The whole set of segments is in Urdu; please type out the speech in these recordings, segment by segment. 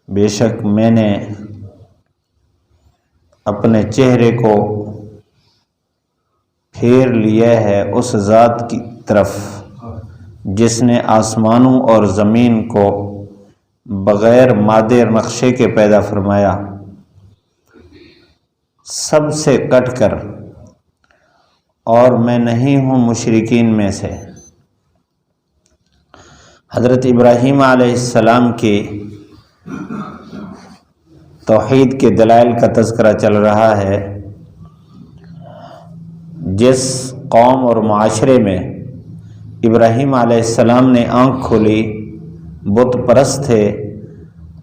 بے شک میں نے اپنے چہرے کو پھیر لیا ہے اس ذات کی طرف جس نے آسمانوں اور زمین کو بغیر مادے نقشے کے پیدا فرمایا، سب سے کٹ کر، اور میں نہیں ہوں مشرکین میں سے۔ حضرت ابراہیم علیہ السلام کی توحید کے دلائل کا تذکرہ چل رہا ہے۔ جس قوم اور معاشرے میں ابراہیم علیہ السلام نے آنکھ کھولی بت پرست تھے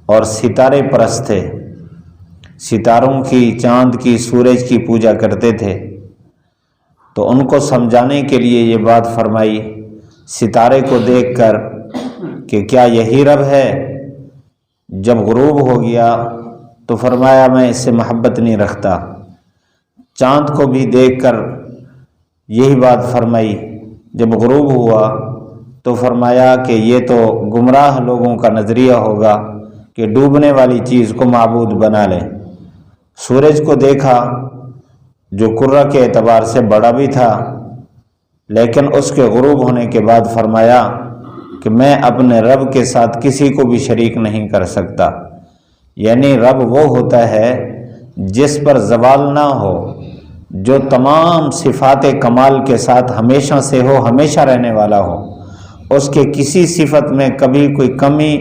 اور ستارے پرست تھے، ستاروں کی، چاند کی، سورج کی پوجا کرتے تھے، تو ان کو سمجھانے کے لیے یہ بات فرمائی ستارے کو دیکھ کر کہ کیا یہی رب ہے؟ جب غروب ہو گیا تو فرمایا میں اس سے محبت نہیں رکھتا۔ چاند کو بھی دیکھ کر یہی بات فرمائی، جب غروب ہوا تو فرمایا کہ یہ تو گمراہ لوگوں کا نظریہ ہوگا کہ ڈوبنے والی چیز کو معبود بنا لیں۔ سورج کو دیکھا جو قرہ کے اعتبار سے بڑا بھی تھا، لیکن اس کے غروب ہونے کے بعد فرمایا کہ میں اپنے رب کے ساتھ کسی کو بھی شریک نہیں کر سکتا۔ یعنی رب وہ ہوتا ہے جس پر زوال نہ ہو، جو تمام صفات کمال کے ساتھ ہمیشہ سے ہو، ہمیشہ رہنے والا ہو، اس کے کسی صفت میں کبھی کوئی کمی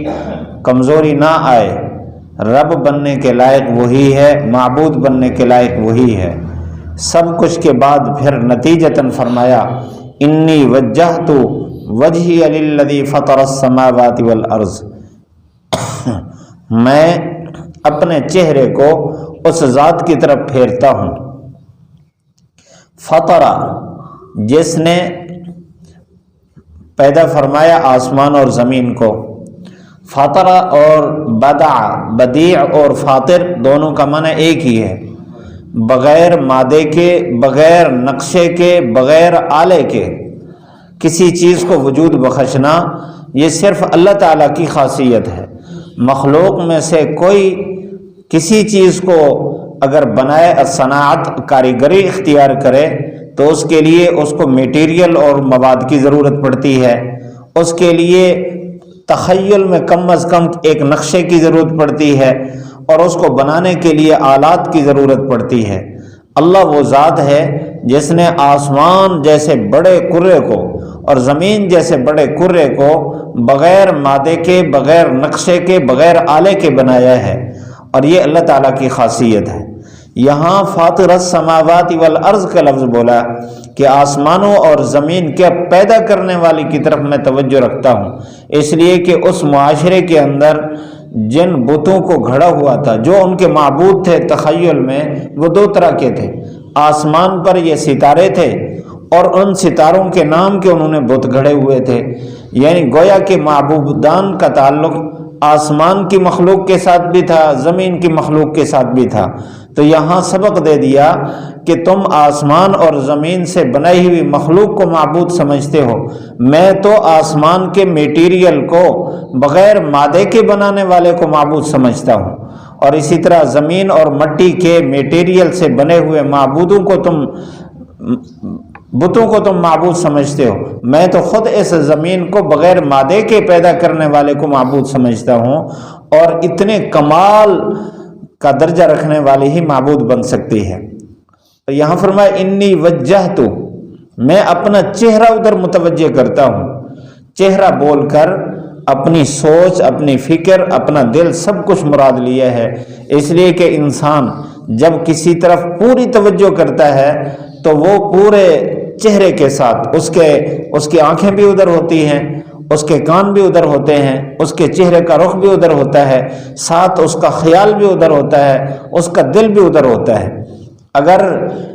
کمزوری نہ آئے۔ رب بننے کے لائق وہی ہے، معبود بننے کے لائق وہی ہے۔ سب کچھ کے بعد پھر نتیجتاً فرمایا انی وجہت وجہی للذی فطر السماوات والارض، میں اپنے چہرے کو اس ذات کی طرف پھیرتا ہوں۔ فطرہ، جس نے پیدا فرمایا آسمان اور زمین کو۔ فطرہ اور بدع، بدیع اور فاطر دونوں کا معنی ایک ہی ہے، بغیر مادے کے، بغیر نقشے کے، بغیر آلے کے کسی چیز کو وجود بخشنا، یہ صرف اللہ تعالیٰ کی خاصیت ہے۔ مخلوق میں سے کوئی کسی چیز کو اگر بنائے، صنعت، کاریگری اختیار کرے تو اس کے لیے اس کو میٹیریل اور مواد کی ضرورت پڑتی ہے، اس کے لیے تخیل میں کم از کم ایک نقشے کی ضرورت پڑتی ہے، اور اس کو بنانے کے لیے آلات کی ضرورت پڑتی ہے۔ اللہ وہ ذات ہے جس نے آسمان جیسے بڑے کرے کو اور زمین جیسے بڑے کرے کو بغیر مادے کے، بغیر نقشے کے، بغیر آلے کے بنایا ہے، اور یہ اللہ تعالیٰ کی خاصیت ہے۔ یہاں فاطر السماوات والارض کا لفظ بولا کہ آسمانوں اور زمین کے پیدا کرنے والی کی طرف میں توجہ رکھتا ہوں، اس لیے کہ اس معاشرے کے اندر جن بتوں کو گھڑا ہوا تھا، جو ان کے معبود تھے تخیل میں، وہ دو طرح کے تھے۔ آسمان پر یہ ستارے تھے اور ان ستاروں کے نام کے انہوں نے بت گھڑے ہوئے تھے، یعنی گویا کہ معبودان کا تعلق آسمان کی مخلوق کے ساتھ بھی تھا، زمین کی مخلوق کے ساتھ بھی تھا۔ تو یہاں سبق دے دیا کہ تم آسمان اور زمین سے بنائی ہوئی مخلوق کو معبود سمجھتے ہو، میں تو آسمان کے میٹیریل کو بغیر مادے کے بنانے والے کو معبود سمجھتا ہوں، اور اسی طرح زمین اور مٹی کے میٹیریل سے بنے ہوئے بتوں کو تم معبود سمجھتے ہو، میں تو خود اس زمین کو بغیر مادے کے پیدا کرنے والے کو معبود سمجھتا ہوں، اور اتنے کمال کا درجہ رکھنے والی ہی معبود بن سکتی ہے۔ تو یہاں فرمایا انی وجہت، میں اپنا چہرہ ادھر متوجہ کرتا ہوں۔ چہرہ بول کر اپنی سوچ، اپنی فکر، اپنا دل سب کچھ مراد لیا ہے، اس لیے کہ انسان جب کسی طرف پوری توجہ کرتا ہے تو وہ پورے چہرے کے ساتھ اس کی آنکھیں بھی ادھر ہوتی ہیں، اس کے کان بھی ادھر ہوتے ہیں، اس کے چہرے کا رخ بھی ادھر ہوتا ہے، ساتھ اس کا خیال بھی ادھر ہوتا ہے، اس کا دل بھی ادھر ہوتا ہے۔ اگر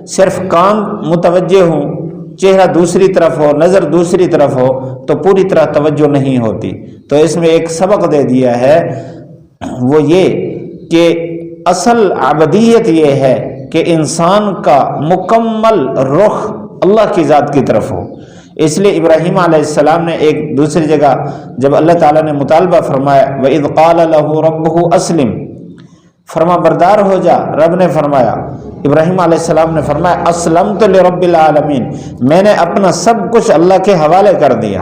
صرف کان متوجہ ہوں، چہرہ دوسری طرف ہو، نظر دوسری طرف ہو، تو پوری طرح توجہ نہیں ہوتی۔ تو اس میں ایک سبق دے دیا ہے، وہ یہ کہ اصل عبدیت یہ ہے کہ انسان کا مکمل رخ اللہ کی ذات کی طرف ہو، اس لیے ابراہیم علیہ السلام نے ایک دوسری جگہ جب اللہ تعالیٰ نے مطالبہ فرمایا وَإِذْ قَالَ لَهُ رَبُّهُ أَسْلِمْ، فرما بردار ہو جا، رب نے فرمایا، ابراہیم علیہ السلام نے فرمایا اسلمت لرب العالمین، میں نے اپنا سب کچھ اللہ کے حوالے کر دیا،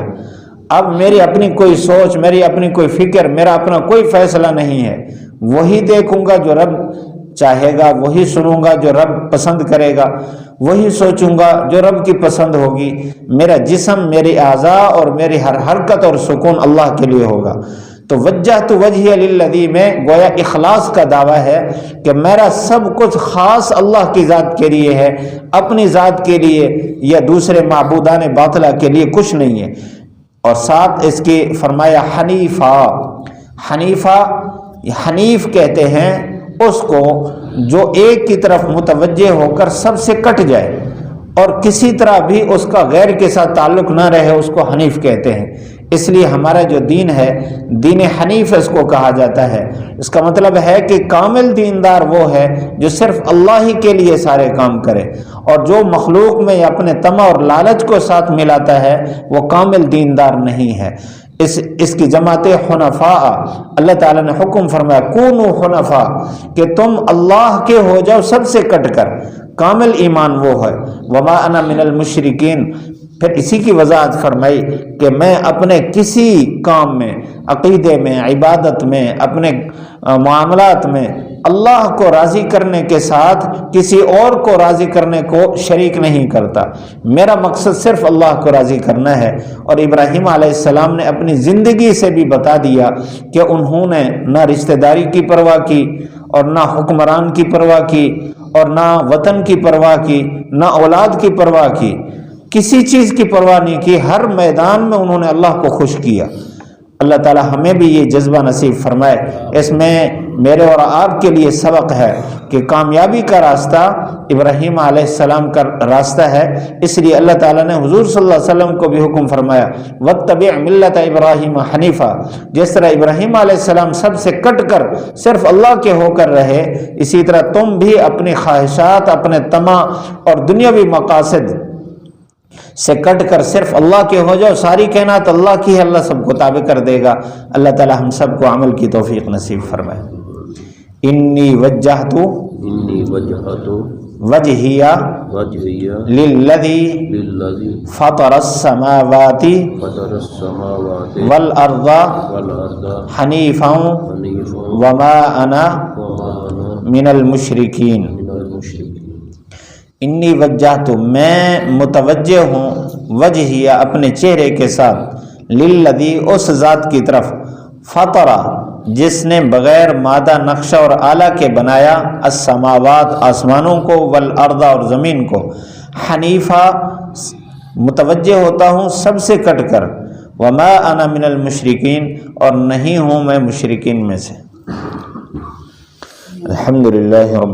اب میری اپنی کوئی سوچ، میری اپنی کوئی فکر، میرا اپنا کوئی فیصلہ نہیں ہے، وہی دیکھوں گا جو رب چاہے گا، وہی سنوں گا جو رب پسند کرے گا، وہی سوچوں گا جو رب کی پسند ہوگی، میرا جسم، میری اعضاء اور میری ہر حرکت اور سکون اللہ کے لیے ہوگا۔ تو وجہت وجہی للذی میں گویا اخلاص کا دعویٰ ہے کہ میرا سب کچھ خاص اللہ کی ذات کے لیے ہے، اپنی ذات کے لیے یا دوسرے معبودان باطلہ کے لیے کچھ نہیں ہے۔ اور ساتھ اس کی فرمایا حنیفہ، حنیفہ حنیف کہتے ہیں اس کو جو ایک کی طرف متوجہ ہو کر سب سے کٹ جائے اور کسی طرح بھی اس کا غیر کے ساتھ تعلق نہ رہے، اس کو حنیف کہتے ہیں۔ اس لیے ہمارا جو دین ہے دین حنیف اس کو کہا جاتا ہے۔ اس کا مطلب ہے کہ کامل دیندار وہ ہے جو صرف اللہ ہی کے لیے سارے کام کرے، اور جو مخلوق میں اپنے طمع اور لالچ کو ساتھ ملاتا ہے وہ کامل دیندار نہیں ہے۔ اس کی جماعت حنفاء، اللہ تعالیٰ نے حکم فرمایا کونوا حنفاء کہ تم اللہ کے ہو جاؤ سب سے کٹ کر، کامل ایمان وہ ہے۔ وما انا من المشرکین، پھر اسی کی وضاحت فرمائی کہ میں اپنے کسی کام میں، عقیدے میں، عبادت میں، اپنے معاملات میں اللہ کو راضی کرنے کے ساتھ کسی اور کو راضی کرنے کو شریک نہیں کرتا، میرا مقصد صرف اللہ کو راضی کرنا ہے۔ اور ابراہیم علیہ السلام نے اپنی زندگی سے بھی بتا دیا کہ انہوں نے نہ رشتہ داری کی پرواہ کی اور نہ حکمران کی پرواہ کی اور نہ وطن کی پرواہ کی، نہ اولاد کی پرواہ کی، کسی چیز کی پرواہ نہیں کی، ہر میدان میں انہوں نے اللہ کو خوش کیا۔ اللہ تعالی ہمیں بھی یہ جذبہ نصیب فرمائے۔ اس میں میرے اور آپ کے لیے سبق ہے کہ کامیابی کا راستہ ابراہیم علیہ السلام کا راستہ ہے، اس لیے اللہ تعالیٰ نے حضور صلی اللہ علیہ وسلم کو بھی حکم فرمایا واتبع ملت ابراہیم حنیفہ، جس طرح ابراہیم علیہ السلام سب سے کٹ کر صرف اللہ کے ہو کر رہے، اسی طرح تم بھی اپنی خواہشات، اپنے طمع اور دنیاوی مقاصد سے کٹ کر صرف اللہ کے ہو جاؤ، ساری کائنات اللہ کی ہے، اللہ سب کو تابع کر دے گا۔ اللہ تعالی ہم سب کو عمل کی توفیق نصیب فرمائے۔ انی وجہت وجہی للذی فطر السماوات والارض حنیفا وما انا من المشرکین۔ انی وجہت، میں متوجہ ہوں، وجہی اپنے چہرے کے ساتھ، للذی اس ذات کی طرف، فطرہ جس نے بغیر مادہ نقشہ اور آلہ کے بنایا، السماوات آسمانوں کو، والارض اور زمین کو، حنیفہ متوجہ ہوتا ہوں سب سے کٹ کر، وما انا من المشرکین اور نہیں ہوں میں مشرکین میں سے۔ الحمدللہ رب